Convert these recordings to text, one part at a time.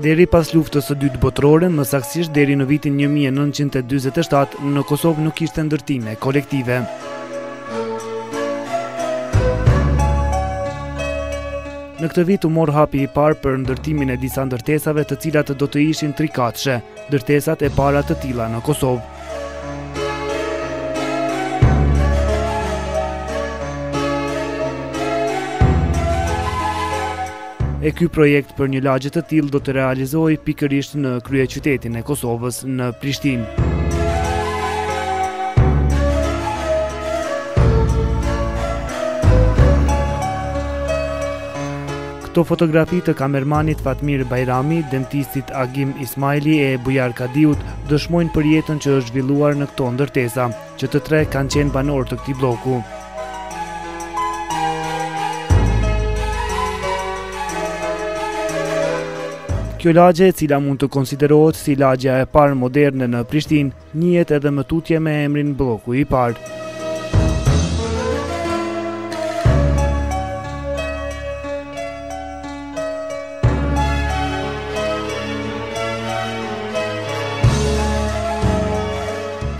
Deri pas luftës së dytë botërore, më saktësisht deri në vitin 1947, në Kosovë nuk ishte ndërtime kolektive. Në këtë vit u mor hapi i parë për ndërtimin e disa ndërtesave të cilat do të ishin trikatëshe, ndërtesat e para të tilla në Kosovë. E ky projekt për një lagje të tillë do të realizohej pikërisht në kryeqytetin e Kosovës, në Prishtinë. Këto fotografi të kamermanit Fatmir Bajrami, dentistit Agim Ismaili e Bujar Kadiut dëshmojnë për jetën që është zhvilluar në këto ndërtesa, që të tre kanë qenë banor të këtij bloku. Kjo lagje, e cila mund të konsiderohet si lagja e parë moderne në Prishtinë, njihet edhe më tutje me emrin bloku i parë.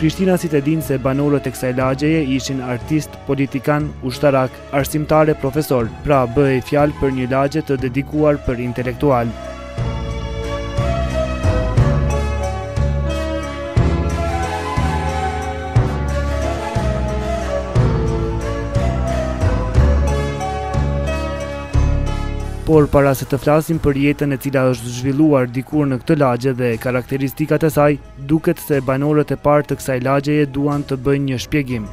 Prishtina si të dinë se banorët e kësaj lagjeje ishin artist, politikan, ushtarak, arsimtare, profesor, pra bëhej fjalë për një lagje të dedikuar për intelektual. Por para se të flasim për jetën e cila është zhvilluar dikur në këtë lagje dhe karakteristikat e saj, duket se banorët e parë të kësaj lagjeje duan të bëjnë një shpjegim.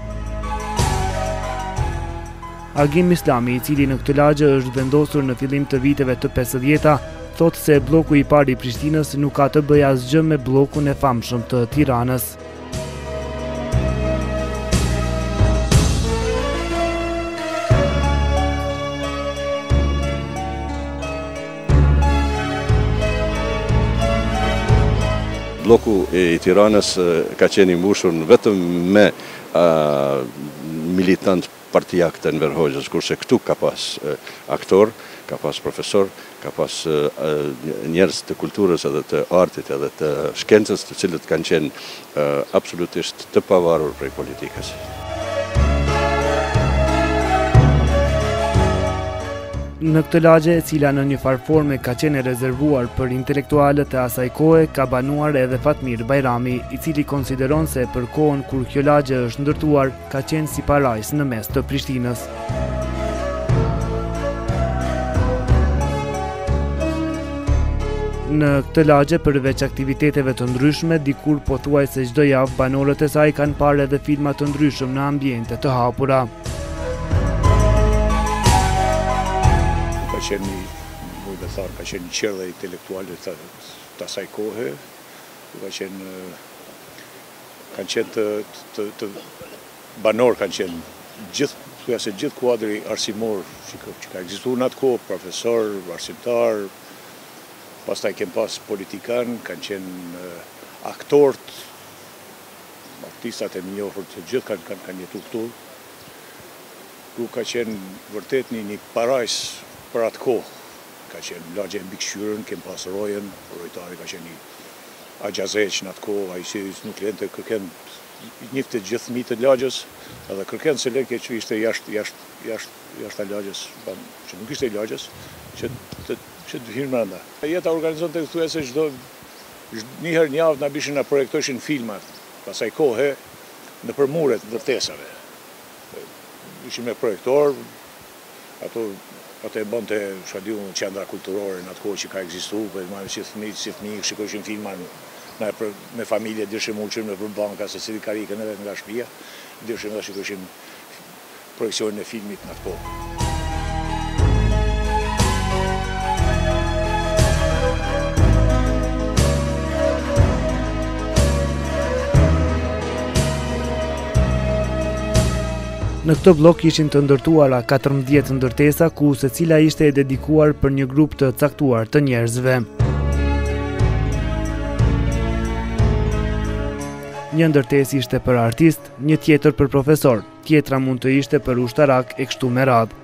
Agim Islami, i cili në këtë lagje është vendosur në fillim të viteve të 50-ta, thotë se bloku i parë i Prishtinës nuk ka të bëjë asgjë me bllokun e famshëm të Tiranës. Bloku i Tiranës ka qenë i mbushur vetëm me militant partijak të Enver Hoxhës, kurse këtu ka pas aktor, ka pas profesor, ka pas njerëz të kulturës edhe të artit edhe të shkencës, të cilët kanë qenë absolutisht të pavarur prej politikës. Në këtë lagje, e cila në një farforme ka qenë rezervuar për intelektualët e asaj kohe, ka banuar edhe Fatmir Bajrami, i cili konsideron se për kohën kur kjo lagje është ndërtuar, ka qenë si parajs në mes të Prishtinës. Në këtë lagje, përveç aktiviteteve të ndryshme, dikur pothuajse çdo javë banorët e saj kanë parë edhe filma të ndryshëm në ambiente të hapura. Ka qenë një qerë dhe intelektuale të asaj kohe, kanë qenë të banor, kanë qenë gjithë kuadri arsimor që ka ekzistuar në atë kohë, profesor, arsimtar, pastaj kemë pas politikan, kanë qenë aktorët, artistat e njohur të gjithë kanë jetu këtu, ku ka qenë vërtet një parajs për atë kohë. Ka qenë lagje e mbikëqyrën, kemë pas Rojen, rojtari ka qenë një Agjazeq në atë kohë, a i si nuk lente kërken njifte gjithë fëmijët e lagjës, edhe kërken se leke që ishte jashtë a lagjës, që nuk ishte i lagjës, që të hyrë mrenda. Jeta organizon të këthuese njëherë një javë nga bishin nga projektojshin filmat, pasaj kohë në përmuret ndërtesave. Ishim me projektor, ato e bënte shadiu në qendra kulturore në atë kohë që ka ekzistu, për marrë si fëmijë, shikojshin filma me familje, dishim ullëshim në përbanka, se cili karikën edhe nga shtëpia, dishim dhe shikojshin projekcionin e filmit në atë kohë. Në këtë blok ishin të ndërtuara 14 ndërtesa, ku secila ishte e dedikuar për një grup të caktuar të njerëzve. Një ndërtesë ishte për artist, një tjetër për profesor, tjetra mund të ishte për ushtarak e kështu me radhë.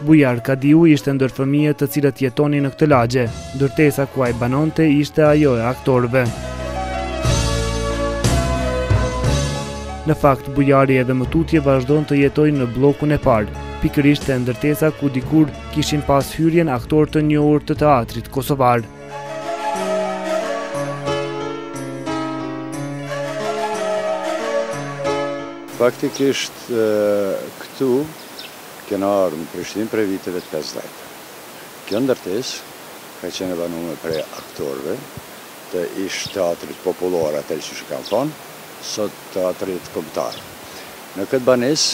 Bujar Kadiu ishte ndër fëmijët të cilët jetonin në këtë lagje, ndërtesa ku ai banonte ishte ajo e aktorëve. Në fakt, Bujari edhe më tutje vazhdon të jetojnë në bllokun e parë, pikërisht te ndërtesa ku dikur kishin pas hyrjen aktorë të njohur të teatrit kosovar. Faktikisht këtu kena ardhur në Prishtinë prej viteve të 50. Kjo ndërtesë ka qenë e banuar prej aktorëve të ish teatrit popullor atë që kanë thonë, sot teatrit kombëtar. Në këtë banesë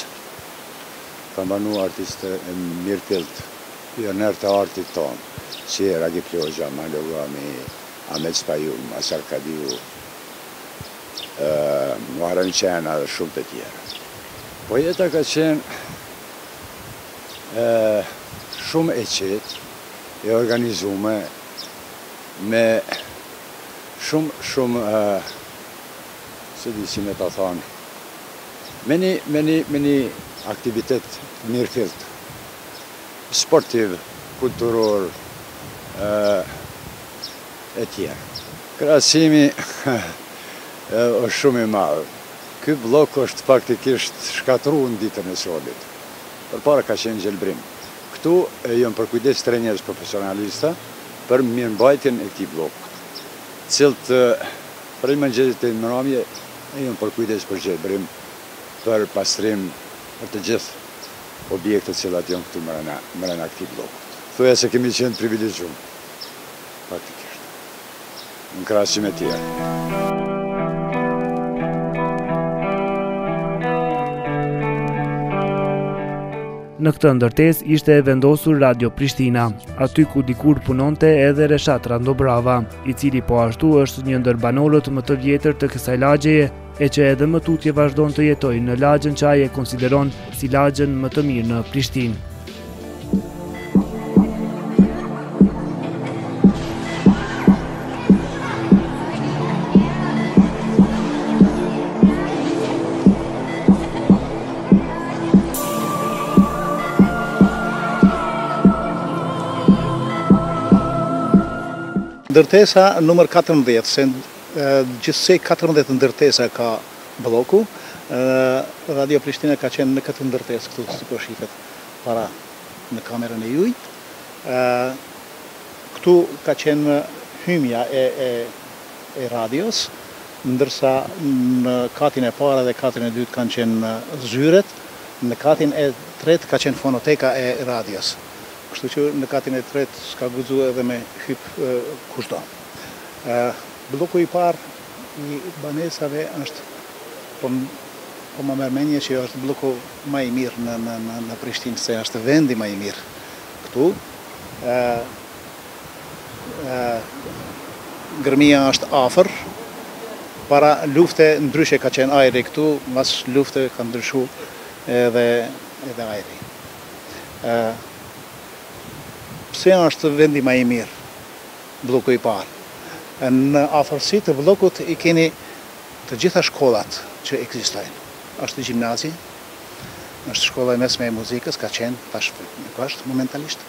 kanë banuar artistë e mirëfillt, pioner të artit tonë, si Ragi Plogja, Malo Gami, Ahmet Spajum, Asar Kadiu, Muharrem Qena dhe shumë të tjera. Po jeta ka qenë shumë e qetë, e organizume, me shumë se di si me ta thonë, me një aktivitet mirëfillt, sportiv, kulturor, e tjerë. Krahasimi është shumë i madh. Ky bllok është faktikisht shkatruar në ditën e sodit. Përpara ka qenë gjelbrim. Këtu janë për kujdes trajnerës profesionalista për mirëmbajtjen e këtij bloku, cilët për mëngjesit e mbrëmje janë për kujdes për gjelbrim, për pastrim, për të gjithë objektet që janë këtu mbrana këtij bloku. Thuaj se kemi qenë privilegjuar, faktikisht, në krahasim me tjerë. Në këtë ndërtesë ishte e vendosur Radio Prishtina, aty ku dikur punonte edhe Reshat Randobrava, i cili po ashtu është një ndër banorët më të vjetër të kësaj lagjeje, e që edhe më tutje vazhdon të jetojë në lagjen që ai e konsideron si lagjen më të mirë në Prishtinë. Ndërtesa numër 14, se gjithsej 14 ndërtesa ka bloku, Radio Prishtina ka qenë në këtë ndërtesë këtu, si po shihet para në kamerën e juaj. Këtu ka qenë hymja e radios, ndërsa në katin e parë dhe katin e dytë kanë qenë zyret, në katin e tretë ka qenë fonoteka e radios. Kështu që në katin e tretë s'ka guxu edhe me hyp kushdo. Bloku i parë i banesave është, po më merr mendje që është bloku më i mirë në Prishtinë, se është vendi më i mirë këtu. Gërmia është afër. Para lufte ndryshe ka qenë ajri këtu, mas lufte ka ndryshuar edhe ajri. Pse është vendi më i mirë, bloku i parë? Në afërsi të bllokut i keni të gjitha shkollat që ekzistojnë. Është gjimnazi, është shkolla e mesme e muzikës, ka qenë tash nuk është momentalisht.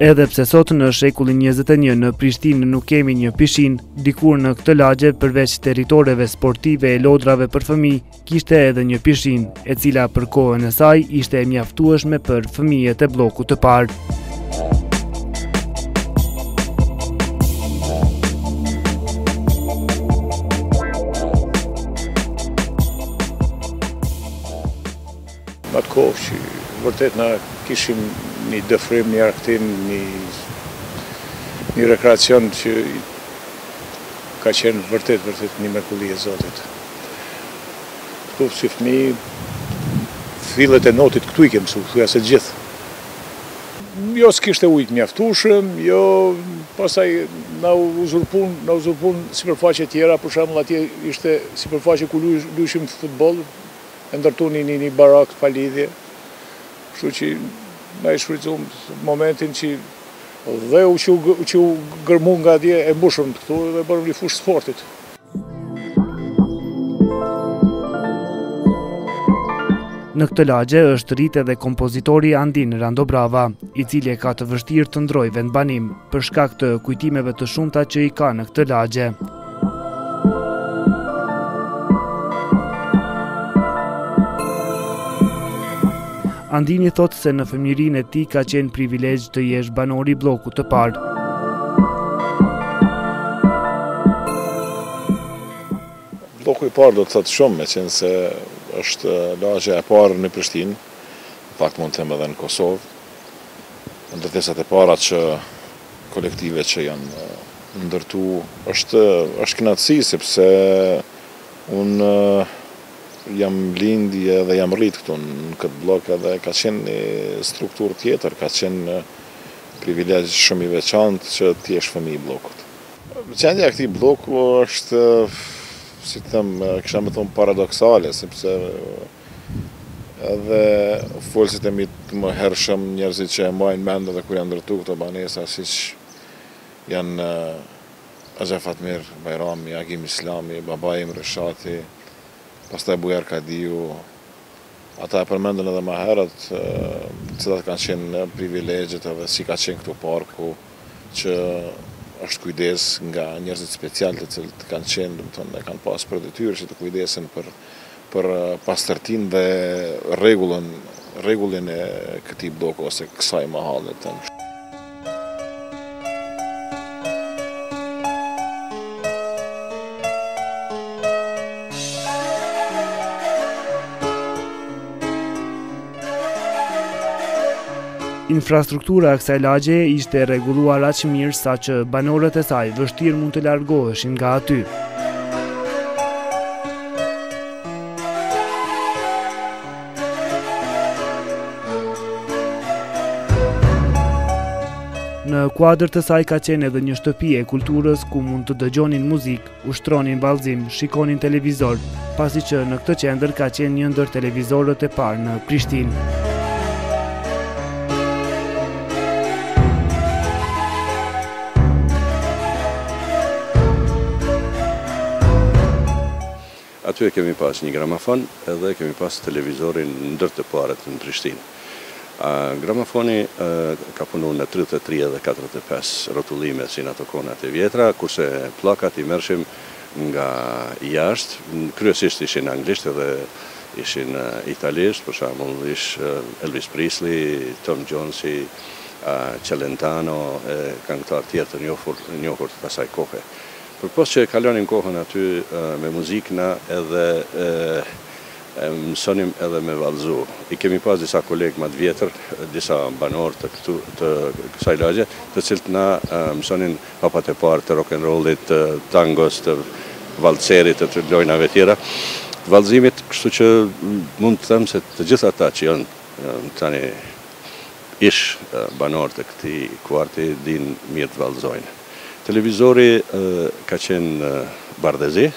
Edhe pse sot në shekullin 21 në Prishtinë nuk kemi një pishin, dikur në këtë lagje përveç territoreve sportive e lodrave për fëmijë, kishte edhe një pishin, e cila për kohën e saj ishte e mjaftueshme për fëmijët e bllokut të parë. Në atë kohë që vërtet na kishim një dëfrim, një arktim, një rekreacion që ka qenë vërtet një mrekulli e Zotit. Këtu si fëmijë, fillet e notit këtu i ke mësu, thuja se gjithë. Jo s'kishte ujë të mjaftueshëm, jo pastaj na uzurpun sipërfaqe tjera, për shembull atje ishte sipërfaqe ku luajshim futboll, e ndërtuni një barak pa lidhje. Kështu që na e shfrytzuam momentin që dhe u gërmu nga atje, e mbushëm këtu dhe bërëm një fushë sportit. Në këtë lagje është rritë edhe kompozitori Andin Randobrava, i cili e ka të vështirë të ndrojë vendbanim për shkak të kujtimeve të shumta që i ka në këtë lagje. Andini thotë se në fëmijërinë e tij ka qenë privilegj të jesh banori i bllokut të parë. Bloku i parë do të thotë shumë, me qenë se është lagja e parë në Prishtinë, në fakt mund të them edhe në Kosovë, ndërtesat e para që kolektive që janë ndërtu, është kënaqësi sepse unë jam lindi edhe jam rrit këtu në këtë blok edhe ka qenë një strukturë tjetër, ka qenë privilegj shumë i veçantë që ti jesh fëmijë i bllokut. Qendja e këtij bloku është, si të them, kisha me thonë paradoksale, sepse edhe folësit e mi të më hershëm, njerëzit që e mbajnë mend edhe kur janë ndërtu këto banesa, siç janë Axha Fatmir Bajrami, Agim Islami, Baba im Reshati, pastaj Bujar Kadiu, ata e përmendën edhe më herët, cilat kanë qenë privilegjet edhe si ka qenë këtu parku, që është kujdes nga njerëzit special të cilët kanë qenë, domethënë, kanë pas për detyrë që të kujdesen për pastërtinë dhe rregullin e këtij bloku ose kësaj mahalle tonë. Infrastruktura e kësaj lagje ishte rregulluar aq mirë sa që banorët e saj vështirë mund të largoheshin nga aty. Në kuadër të saj ka qenë edhe një shtëpi e kulturës ku mund të dëgjonin muzikë, ushtronin vallëzim, shikonin televizor, pasi që në këtë qendër ka qenë një ndër televizorët e parë në Prishtinë. Aty kemi pas një gramafon edhe kemi pas televizorin ndër të parët në Prishtinë. Gramafoni ka punu në 33 dhe 45 rotullime si në ato konat e vjetra, kurse plakat i mershim nga jashtë, kryesisht ishin anglisht edhe ishin italisht, për shembull ish Elvis Presley, Tom Jonesi, Celentano, këngëtar tjerë të njohur të asaj kohe. Përpos që kalonim kohën aty me muzikna edhe mësonim edhe me vallëzu. I kemi pas disa kolegë më të vjetër, disa banorë të kësaj lagje, të cilët na mësonin hapat e parë të rock'n'rollit, të tangos, të valcerit, të lojnave tjera, të vallëzimit, kështu që mund të them se të gjithë ata që janë tani ish banorë të këtij kuarti din mirë të vallëzojnë. Televizori ka qenë bardhëzi,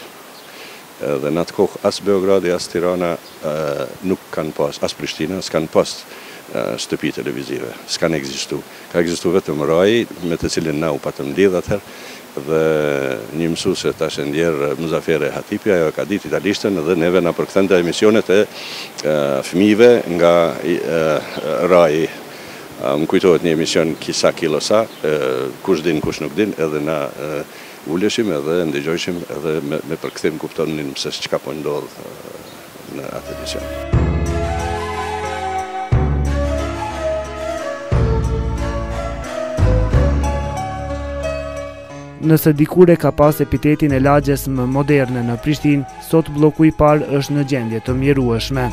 dhe në atë kohë as Beogradi, as Tirana nuk kanë pas, as Prishtina, s'kanë pas shtëpi televizive, s'kanë ekzistu. Ka ekzistu vetëm RAI, me të cilin na u patëm lidh atëherë, dhe një mësuese tash e ndjerë Muzafere Hatipja, ajo ka ditë italishtën dhe neve na përkthente emisionet e fëmijëve nga RAI. Më kujtohet një emision Kisa Kilosa, kush din, kush nuk din, edhe na uleshim edhe ndëgjojshim edhe me përkthim kuptonin se çka po ndodh në atë emision. Nëse dikur e ka pas epitetin e lagjes më moderne në Prishtinë, sot bloku i parë është në gjendje të mjerueshme.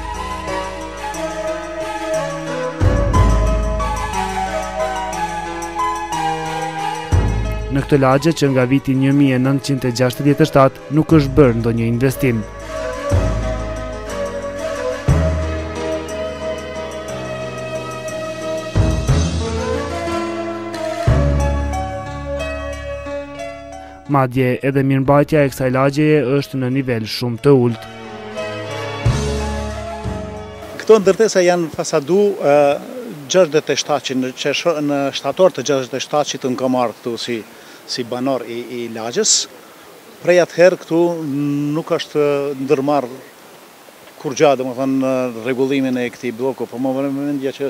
Në këtë lagje që nga viti 1967 nuk është bërë ndonjë investim. Madje edhe mirëmbajtja e kësaj lagjeje është në nivel shumë të ulët. Këto ndërtesa janë fasadu 67, në shtator të 67 që në marrë këtu si banor i lagjes. Prej atëherë këtu nuk është ndërmarrë kur gjatë, dhe më thënë, rregullimin e këtij bloku, po më vjen mendja që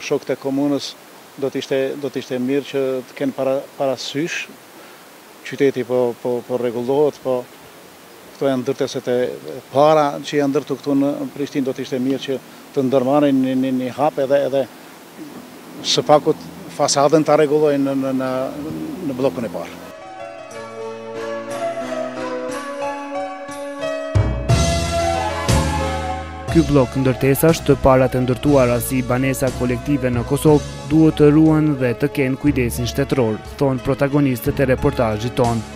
shokët e komunës do t'ishte mirë që të kenë parasysh qyteti po rregullohet, po këto janë ndërteset e para që janë ndërtu këtu në Prishtinë, do t'ishte mirë që të ndërmarrin një hap edhe së pakut fasadën ta rregullojnë në bllokun e parë. Ky blok ndërtesash, të parat e ndërtuara si banesa kolektive në Kosovë, duhet të ruhen dhe të kenë kujdesin shtetëror, thonë protagonistët e reportazhit tonë.